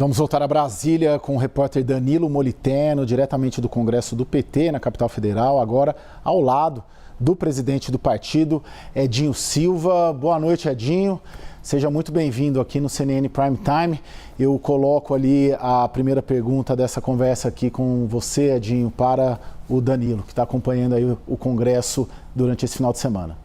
Vamos voltar a Brasília com o repórter Danilo Moliteno, diretamente do Congresso do PT, na capital federal, agora ao lado do presidente do partido, Edinho Silva. Boa noite, Edinho. Seja muito bem-vindo aqui no CNN Prime Time. Eu coloco ali a primeira pergunta dessa conversa aqui com você, Edinho, para o Danilo, que está acompanhando aí o Congresso durante esse final de semana.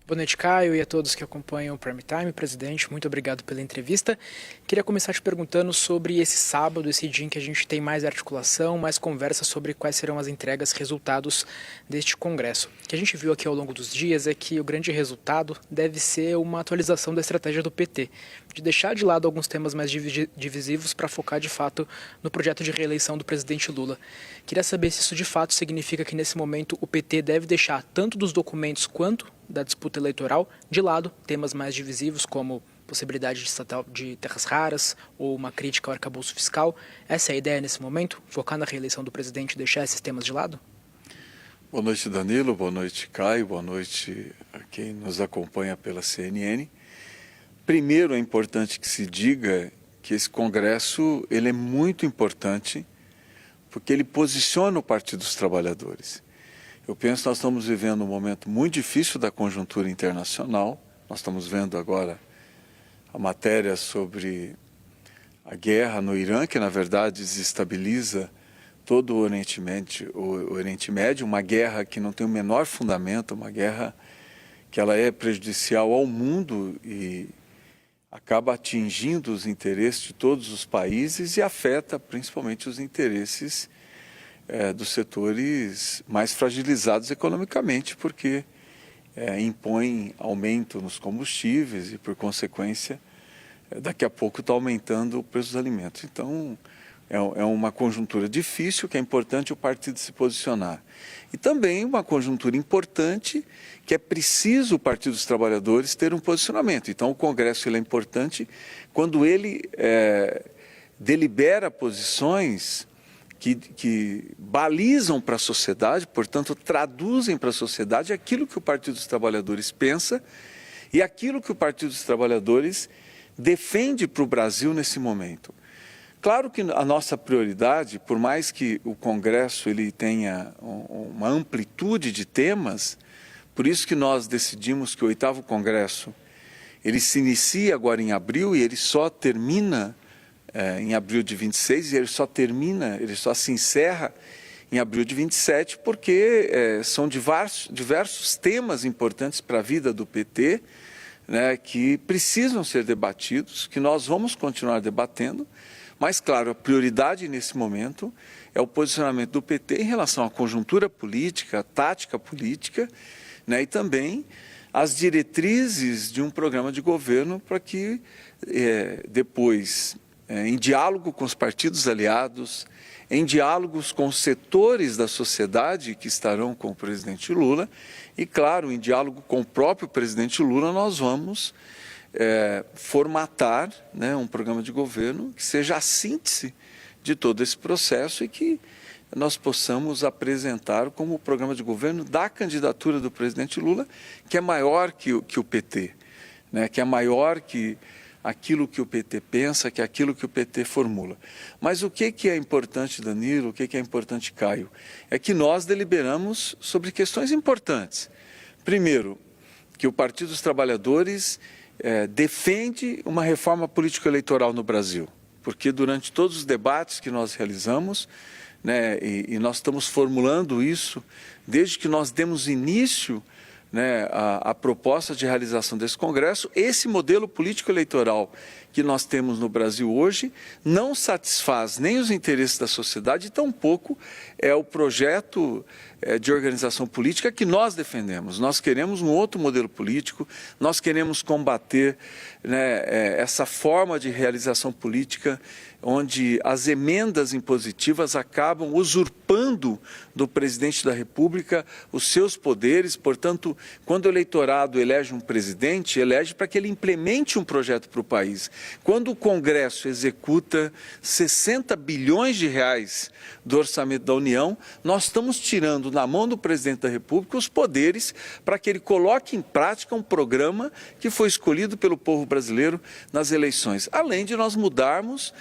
Boa noite, Caio, e a todos que acompanham o Prime Time. Presidente, muito obrigado pela entrevista. Queria começar te perguntando sobre esse sábado, esse dia em que a gente tem mais articulação, mais conversa sobre quais serão as entregas, resultados deste Congresso. O que a gente viu aqui ao longo dos dias é que o grande resultado deve ser uma atualização da estratégia do PT, de deixar de lado alguns temas mais divisivos para focar de fato no projeto de reeleição do presidente Lula. Queria saber se isso de fato significa que nesse momento o PT deve deixar tanto dos documentos quanto da disputa eleitoral de lado temas mais divisivos como possibilidade de terras raras ou uma crítica ao arcabouço fiscal. Essa é a ideia nesse momento? Focar na reeleição do presidente e deixar esses temas de lado? Boa noite, Danilo. Boa noite, Caio. Boa noite a quem nos acompanha pela CNN. Primeiro, é importante que se diga que esse Congresso ele é muito importante porque ele posiciona o Partido dos Trabalhadores. Eu penso que nós estamos vivendo um momento muito difícil da conjuntura internacional. Nós estamos vendo agora a matéria sobre a guerra no Irã, que na verdade desestabiliza todo o Oriente Médio, uma guerra que não tem o menor fundamento, uma guerra que ela é prejudicial ao mundo e acaba atingindo os interesses de todos os países e afeta principalmente os interesses dos setores mais fragilizados economicamente, porque impõe aumento nos combustíveis e, por consequência, daqui a pouco está aumentando o preço dos alimentos. Então, é uma conjuntura difícil que é importante o partido se posicionar. E também uma conjuntura importante que é preciso o Partido dos Trabalhadores ter um posicionamento. Então, o Congresso ele é importante quando ele delibera posições que balizam para a sociedade, portanto, traduzem para a sociedade aquilo que o Partido dos Trabalhadores pensa e aquilo que o Partido dos Trabalhadores defende para o Brasil nesse momento. Claro que a nossa prioridade, por mais que o Congresso ele tenha uma amplitude de temas, por isso que nós decidimos que o 8º Congresso ele se inicia agora em abril e ele só termina em abril de 26 e ele só se encerra em abril de 27, porque são diversos temas importantes para a vida do PT, né, que precisam ser debatidos, que nós vamos continuar debatendo, mas, claro, a prioridade nesse momento é o posicionamento do PT em relação à conjuntura política, à tática política, né, e também as diretrizes de um programa de governo para que depois, em diálogo com os partidos aliados, em diálogos com os setores da sociedade que estarão com o presidente Lula e, claro, em diálogo com o próprio presidente Lula, nós vamos formatar, né, um programa de governo que seja a síntese de todo esse processo e que nós possamos apresentar como o programa de governo da candidatura do presidente Lula, que é maior que o PT, né, que é maior que aquilo que o PT pensa, que é aquilo que o PT formula. Mas o que é importante, Danilo, o que é importante, Caio, é que nós deliberamos sobre questões importantes. Primeiro, que o Partido dos Trabalhadores defende uma reforma político-eleitoral no Brasil, porque durante todos os debates que nós realizamos, né, e nós estamos formulando isso desde que nós demos início, né, a proposta de realização desse Congresso, esse modelo político-eleitoral que nós temos no Brasil hoje não satisfaz nem os interesses da sociedade e tampouco é o projeto de organização política que nós defendemos. Nós queremos um outro modelo político, nós queremos combater, né, essa forma de realização política onde as emendas impositivas acabam usurpando do presidente da República os seus poderes. Portanto, quando o eleitorado elege um presidente, elege para que ele implemente um projeto para o país. Quando o Congresso executa 60 bilhões de reais do orçamento da União, nós estamos tirando da mão do presidente da República os poderes para que ele coloque em prática um programa que foi escolhido pelo povo brasileiro nas eleições. Além de nós mudarmos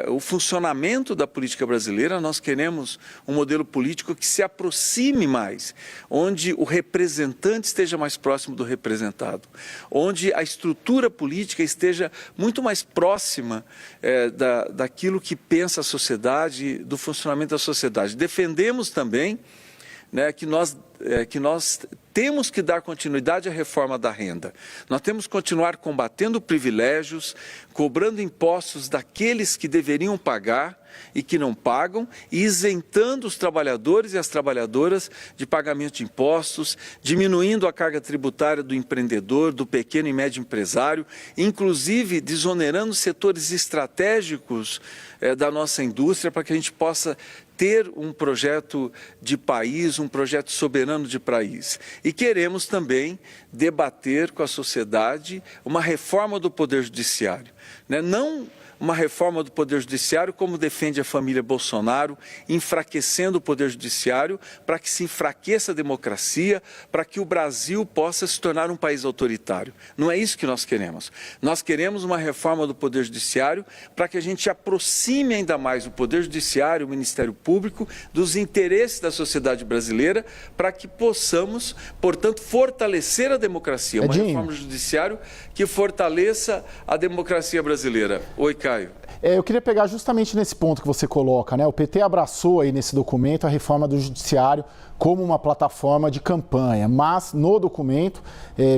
o funcionamento da política brasileira, nós queremos um modelo político que se aproxime mais, onde o representante esteja mais próximo do representado, onde a estrutura política esteja muito mais próxima daquilo que pensa a sociedade, do funcionamento da sociedade. Defendemos também, né, que nós temos que dar continuidade à reforma da renda. Nós temos que continuar combatendo privilégios, cobrando impostos daqueles que deveriam pagar e que não pagam, e isentando os trabalhadores e as trabalhadoras de pagamento de impostos, diminuindo a carga tributária do empreendedor, do pequeno e médio empresário, inclusive desonerando setores estratégicos da nossa indústria, para que a gente possa ter um projeto de país, um projeto soberano de país. E queremos também debater com a sociedade uma reforma do Poder Judiciário, né? Não uma reforma do Poder Judiciário como defende a família Bolsonaro, enfraquecendo o Poder Judiciário para que se enfraqueça a democracia, para que o Brasil possa se tornar um país autoritário. Não é isso que nós queremos. Nós queremos uma reforma do Poder Judiciário para que a gente aproxime ainda mais o Poder Judiciário, o Ministério Público, dos interesses da sociedade brasileira, para que possamos, portanto, fortalecer a democracia. Uma reforma do Judiciário que fortaleça a democracia brasileira. Oi, Caio. Eu queria pegar justamente nesse ponto que você coloca, né? O PT abraçou aí nesse documento a reforma do Judiciário como uma plataforma de campanha, mas no documento,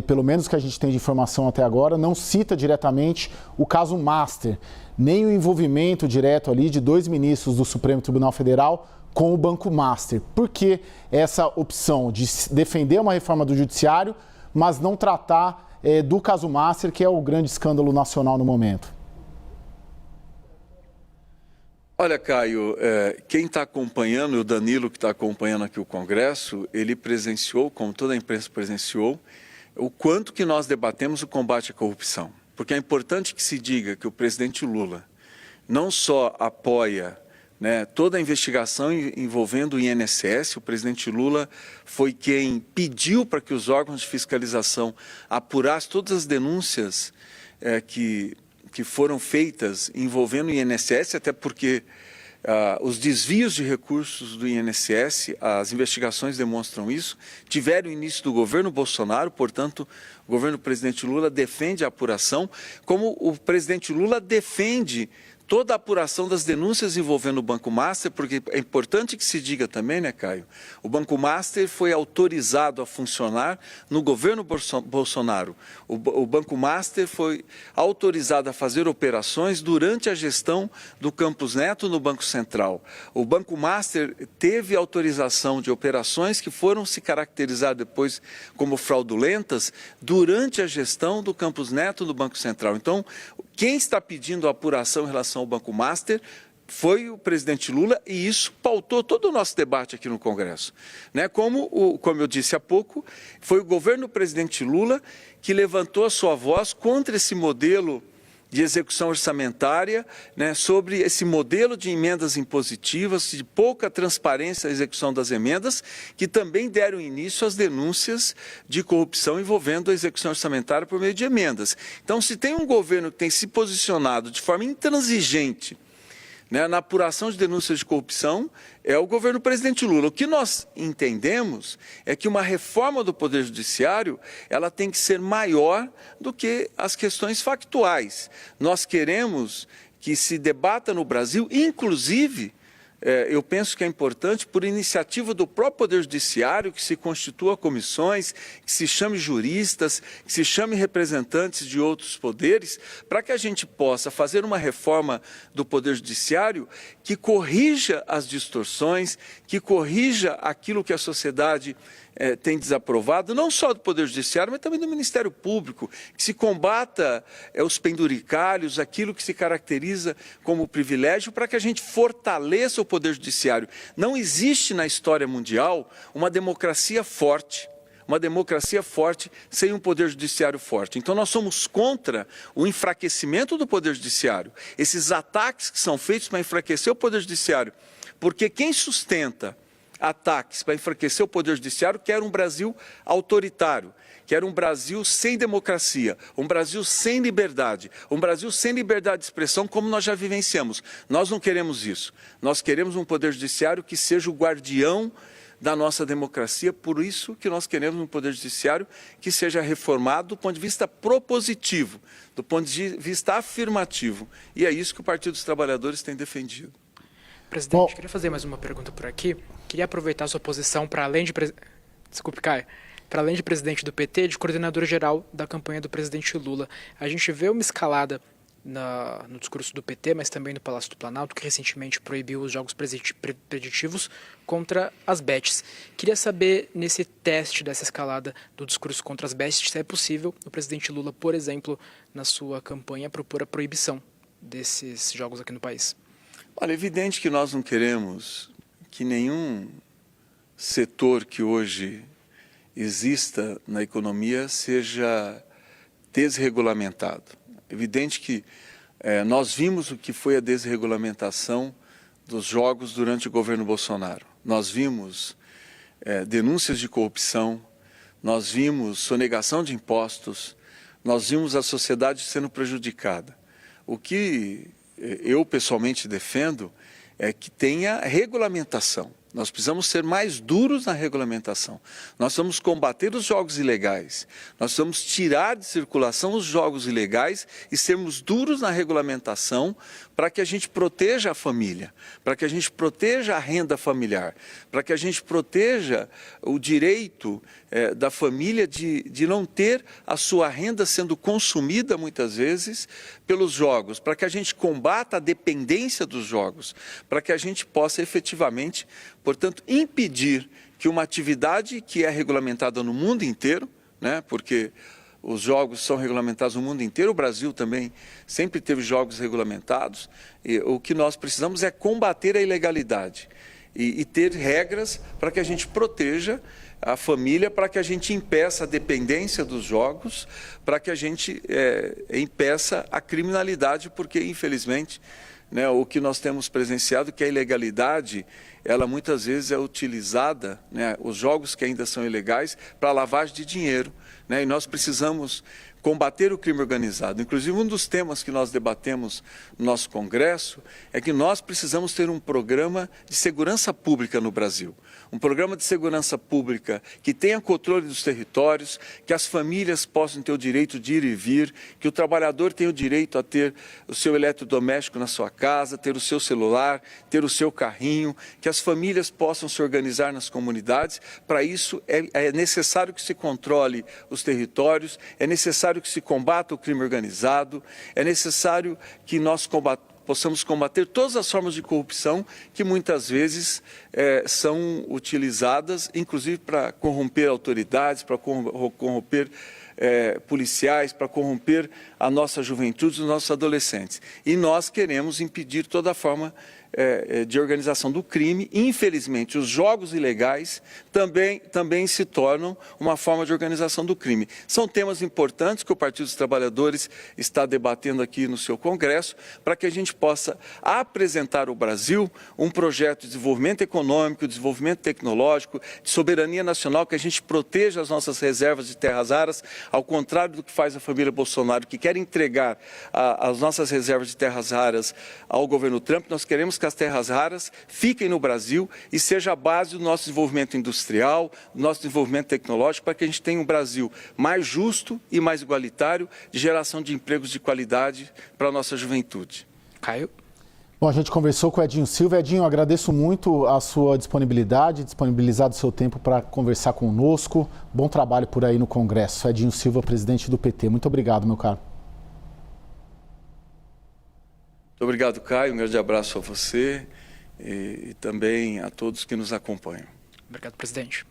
pelo menos que a gente tem de informação até agora, não cita diretamente o caso Master, nem o envolvimento direto ali de 2 ministros do Supremo Tribunal Federal com o Banco Master. Por que essa opção de defender uma reforma do Judiciário, mas não tratar do caso Master, que é o grande escândalo nacional no momento? Olha, Caio, quem está acompanhando, o Danilo que está acompanhando aqui o Congresso, ele presenciou, como toda a imprensa presenciou, o quanto que nós debatemos o combate à corrupção. Porque é importante que se diga que o presidente Lula não só apoia, né, toda a investigação envolvendo o INSS, o presidente Lula foi quem pediu para que os órgãos de fiscalização apurassem todas as denúncias que foram feitas envolvendo o INSS, até porque os desvios de recursos do INSS, as investigações demonstram isso, tiveram início do governo Bolsonaro, portanto, o governo do presidente Lula defende a apuração, como o presidente Lula defende toda a apuração das denúncias envolvendo o Banco Master, porque é importante que se diga também, né, Caio? O Banco Master foi autorizado a funcionar no governo Bolsonaro. O Banco Master foi autorizado a fazer operações durante a gestão do Campos Neto no Banco Central. O Banco Master teve autorização de operações que foram se caracterizar depois como fraudulentas durante a gestão do Campos Neto no Banco Central. Então, quem está pedindo a apuração em relação ao Banco Master foi o presidente Lula, e isso pautou todo o nosso debate aqui no Congresso. Né? Como eu disse há pouco, foi o governo do presidente Lula que levantou a sua voz contra esse modelo de execução orçamentária, né, sobre esse modelo de emendas impositivas, de pouca transparência na execução das emendas, que também deram início às denúncias de corrupção envolvendo a execução orçamentária por meio de emendas. Então, se tem um governo que tem se posicionado de forma intransigente, né, na apuração de denúncias de corrupção, é o governo do presidente Lula. O que nós entendemos é que uma reforma do Poder Judiciário, ela tem que ser maior do que as questões factuais. Nós queremos que se debata no Brasil, inclusive, eu penso que é importante, por iniciativa do próprio Poder Judiciário, que se constitua comissões, que se chame juristas, que se chame representantes de outros poderes, para que a gente possa fazer uma reforma do Poder Judiciário que corrija as distorções, que corrija aquilo que a sociedade tem desaprovado, não só do Poder Judiciário, mas também do Ministério Público, que se combata os penduricalhos, aquilo que se caracteriza como privilégio, para que a gente fortaleça o Poder Judiciário. Não existe na história mundial uma democracia forte sem um Poder Judiciário forte. Então, nós somos contra o enfraquecimento do Poder Judiciário, esses ataques que são feitos para enfraquecer o Poder Judiciário, porque quem sustenta ataques para enfraquecer o Poder Judiciário quer um Brasil autoritário, quer um Brasil sem democracia, um Brasil sem liberdade, um Brasil sem liberdade de expressão, como nós já vivenciamos. Nós não queremos isso. Nós queremos um Poder Judiciário que seja o guardião da nossa democracia, por isso que nós queremos um Poder Judiciário que seja reformado do ponto de vista propositivo, do ponto de vista afirmativo. E é isso que o Partido dos Trabalhadores tem defendido. Presidente, queria fazer mais uma pergunta por aqui. Queria aproveitar a sua posição para além de... Desculpe, Caio. Para além de presidente do PT, de coordenador-geral da campanha do presidente Lula. A gente vê uma escalada no discurso do PT, mas também no Palácio do Planalto, que recentemente proibiu os jogos preditivos contra as bets. Queria saber, nesse teste dessa escalada do discurso contra as bets, se é possível o presidente Lula, por exemplo, na sua campanha, propor a proibição desses jogos aqui no país. Olha, é evidente que nós não queremos que nenhum setor que hoje exista na economia seja desregulamentado. É evidente que nós vimos o que foi a desregulamentação dos jogos durante o governo Bolsonaro. Nós vimos denúncias de corrupção, nós vimos sonegação de impostos, nós vimos a sociedade sendo prejudicada. O que eu pessoalmente defendo é que tenha regulamentação. Nós precisamos ser mais duros na regulamentação. Nós vamos combater os jogos ilegais. Nós vamos tirar de circulação os jogos ilegais e sermos duros na regulamentação para que a gente proteja a família, para que a gente proteja a renda familiar, para que a gente proteja o direito da família de não ter a sua renda sendo consumida muitas vezes pelos jogos, para que a gente combata a dependência dos jogos, para que a gente possa efetivamente, portanto, impedir que uma atividade que é regulamentada no mundo inteiro, né, porque os jogos são regulamentados no mundo inteiro, o Brasil também sempre teve jogos regulamentados, e o que nós precisamos é combater a ilegalidade e ter regras para que a gente proteja a família, para que a gente impeça a dependência dos jogos, para que a gente impeça a criminalidade, porque, infelizmente, né, o que nós temos presenciado, que a ilegalidade, ela muitas vezes é utilizada, né, os jogos que ainda são ilegais, para lavagem de dinheiro, né, e nós precisamos combater o crime organizado. Inclusive, um dos temas que nós debatemos no nosso Congresso é que nós precisamos ter um programa de segurança pública no Brasil. Um programa de segurança pública que tenha controle dos territórios, que as famílias possam ter o direito de ir e vir, que o trabalhador tenha o direito a ter o seu eletrodoméstico na sua casa, ter o seu celular, ter o seu carrinho, que as famílias possam se organizar nas comunidades. Para isso, é necessário que se controle os territórios, é necessário que se combata o crime organizado, é necessário que nós possamos combater todas as formas de corrupção que muitas vezes são utilizadas, inclusive para corromper autoridades, para corromper policiais, para corromper a nossa juventude, os nossos adolescentes. E nós queremos impedir toda forma de organização do crime. Infelizmente, os jogos ilegais também se tornam uma forma de organização do crime. São temas importantes que o Partido dos Trabalhadores está debatendo aqui no seu Congresso, para que a gente possa apresentar ao Brasil um projeto de desenvolvimento econômico, de desenvolvimento tecnológico, de soberania nacional, que a gente proteja as nossas reservas de terras raras, ao contrário do que faz a família Bolsonaro, que quer entregar as nossas reservas de terras raras ao governo Trump. Nós queremos que as terras raras fiquem no Brasil e seja a base do nosso desenvolvimento industrial, do nosso desenvolvimento tecnológico, para que a gente tenha um Brasil mais justo e mais igualitário, de geração de empregos de qualidade para a nossa juventude. Caio? Bom, a gente conversou com o Edinho Silva. Edinho, agradeço muito a sua disponibilidade, disponibilizado o seu tempo para conversar conosco. Bom trabalho por aí no Congresso. Edinho Silva, presidente do PT. Muito obrigado, meu caro. Muito obrigado, Caio. Um grande abraço a você e também a todos que nos acompanham. Obrigado, presidente.